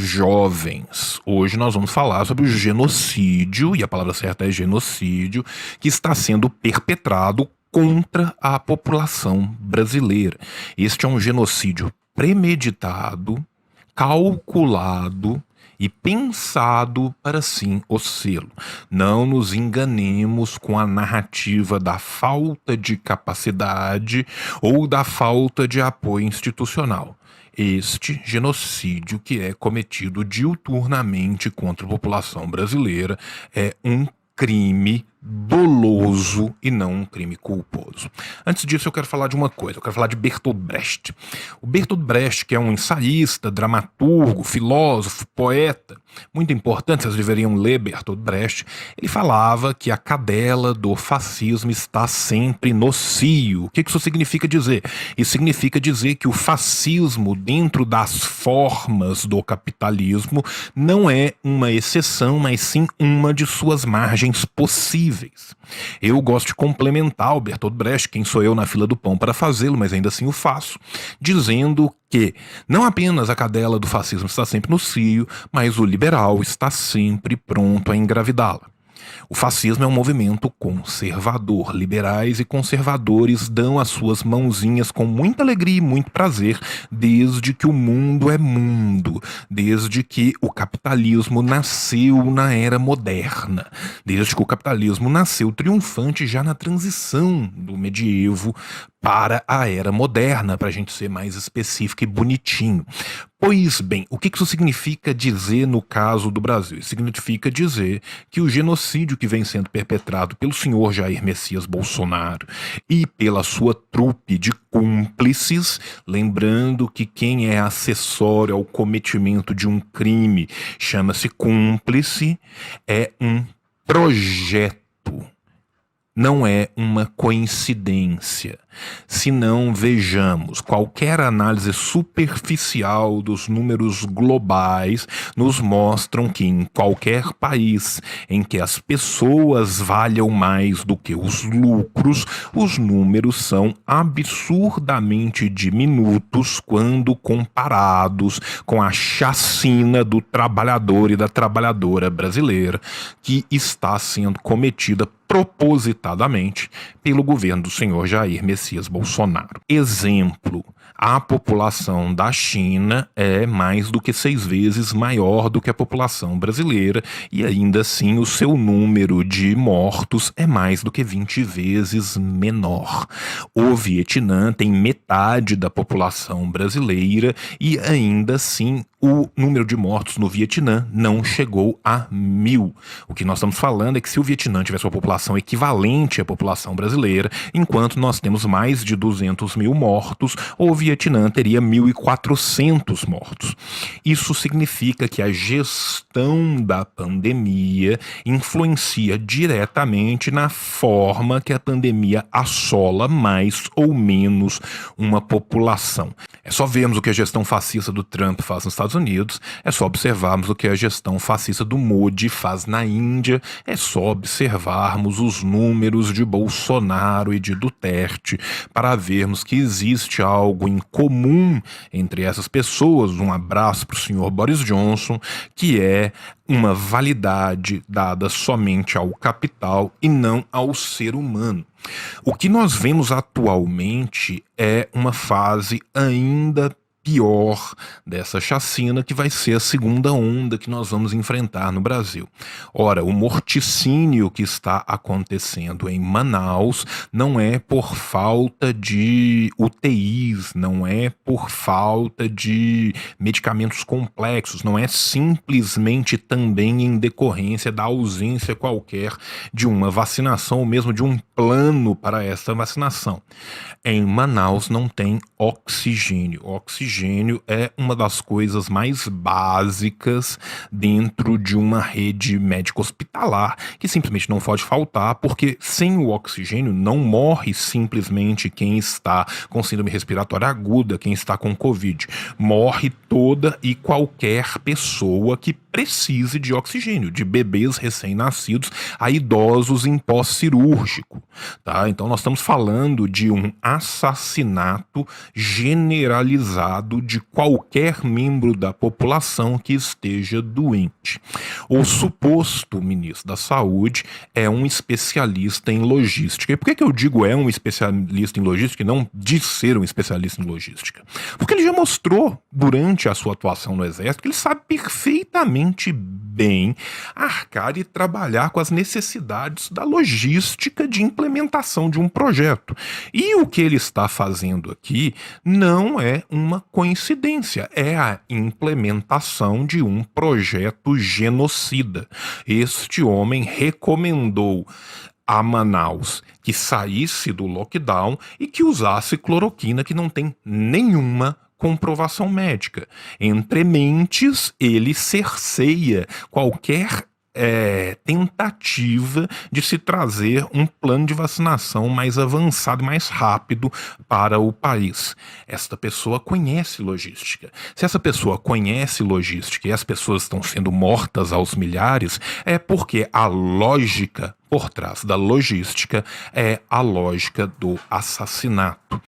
Jovens. Hoje nós vamos falar sobre o genocídio, e a palavra certa é genocídio, que está sendo perpetrado contra a população brasileira. Este é um genocídio premeditado, calculado e pensado para sim o selo. Não nos enganemos com a narrativa da falta de capacidade ou da falta de apoio institucional. Este genocídio, que é cometido diuturnamente contra a população brasileira, é um crime doloso e não um crime culposo. Antes disso, eu quero falar de uma coisa. Eu quero falar de Bertolt Brecht. O Bertolt Brecht, que é um ensaísta, dramaturgo, filósofo, poeta, muito importante, vocês deveriam ler Bertolt Brecht. Ele falava que a cadela do fascismo está sempre no cio. O que isso significa dizer? Isso significa dizer que o fascismo, dentro das formas do capitalismo, não é uma exceção, mas sim uma de suas margens possíveis. Eu gosto de complementar o Bertolt Brecht, quem sou eu na fila do pão para fazê-lo, mas ainda assim o faço, dizendo que não apenas a cadela do fascismo está sempre no cio, mas o liberal está sempre pronto a engravidá-la. O fascismo é um movimento conservador. Liberais e conservadores dão as suas mãozinhas com muita alegria e muito prazer, desde que o mundo é mundo, desde que o capitalismo nasceu na era moderna, desde que o capitalismo nasceu triunfante já na transição do medievo para a era moderna, para a gente ser mais específico e bonitinho. Pois bem, o que isso significa dizer no caso do Brasil? Isso significa dizer que o genocídio que vem sendo perpetrado pelo senhor Jair Messias Bolsonaro e pela sua trupe de cúmplices, lembrando que quem é acessório ao cometimento de um crime chama-se cúmplice, é um projeto. Não é uma coincidência. Se não, vejamos, qualquer análise superficial dos números globais nos mostram que em qualquer país em que as pessoas valham mais do que os lucros, os números são absurdamente diminutos quando comparados com a chacina do trabalhador e da trabalhadora brasileira, que está sendo cometida propositadamente pelo governo do senhor Jair Messias Bolsonaro. Exemplo, a população da China é mais do que 6 vezes maior do que a população brasileira e ainda assim o seu número de mortos é mais do que 20 vezes menor. O Vietnã tem metade da população brasileira e ainda assim o número de mortos no Vietnã não chegou a 1.000. O que nós estamos falando é que se o Vietnã tivesse uma população equivalente à população brasileira, enquanto nós temos mais de 200 mil mortos, o Vietnã teria 1.400 mortos. Isso significa que a gestão da pandemia influencia diretamente na forma que a pandemia assola mais ou menos uma população. É só vermos o que a gestão fascista do Trump faz nos Estados Unidos, é só observarmos o que a gestão fascista do Modi faz na Índia, é só observarmos os números de Bolsonaro e de Duterte para vermos que existe algo em comum entre essas pessoas. Um abraço para o senhor Boris Johnson, que é uma validade dada somente ao capital e não ao ser humano. O que nós vemos atualmente é uma fase ainda pior dessa chacina, que vai ser a segunda onda que nós vamos enfrentar no Brasil. Ora, o morticínio que está acontecendo em Manaus não é por falta de UTIs, não é por falta de medicamentos complexos, não é simplesmente também em decorrência da ausência qualquer de uma vacinação ou mesmo de um plano para essa vacinação. Em Manaus não tem oxigênio. Oxigênio é uma das coisas mais básicas dentro de uma rede médico-hospitalar que simplesmente não pode faltar, porque sem o oxigênio não morre simplesmente quem está com síndrome respiratória aguda, quem está com Covid. Morre toda e qualquer pessoa que precise de oxigênio, de bebês recém-nascidos a idosos em pós-cirúrgico, tá? Então nós estamos falando de um assassinato generalizado de qualquer membro da população que esteja doente. O suposto ministro da Saúde é um especialista em logística. E por que eu digo é um especialista em logística e não diz ser um especialista em logística? Porque ele já mostrou durante a sua atuação no Exército que ele sabe perfeitamente bem arcar e trabalhar com as necessidades da logística de implementação de um projeto. E o que ele está fazendo aqui não é uma coincidência, é a implementação de um projeto genocida. Este homem recomendou a Manaus que saísse do lockdown e que usasse cloroquina, que não tem nenhuma comprovação médica. Entre mentes, ele cerceia qualquer tentativa de se trazer um plano de vacinação mais avançado, mais rápido para o país. Esta pessoa conhece logística. Se essa pessoa conhece logística e as pessoas estão sendo mortas aos milhares, é porque a lógica por trás da logística é a lógica do assassinato.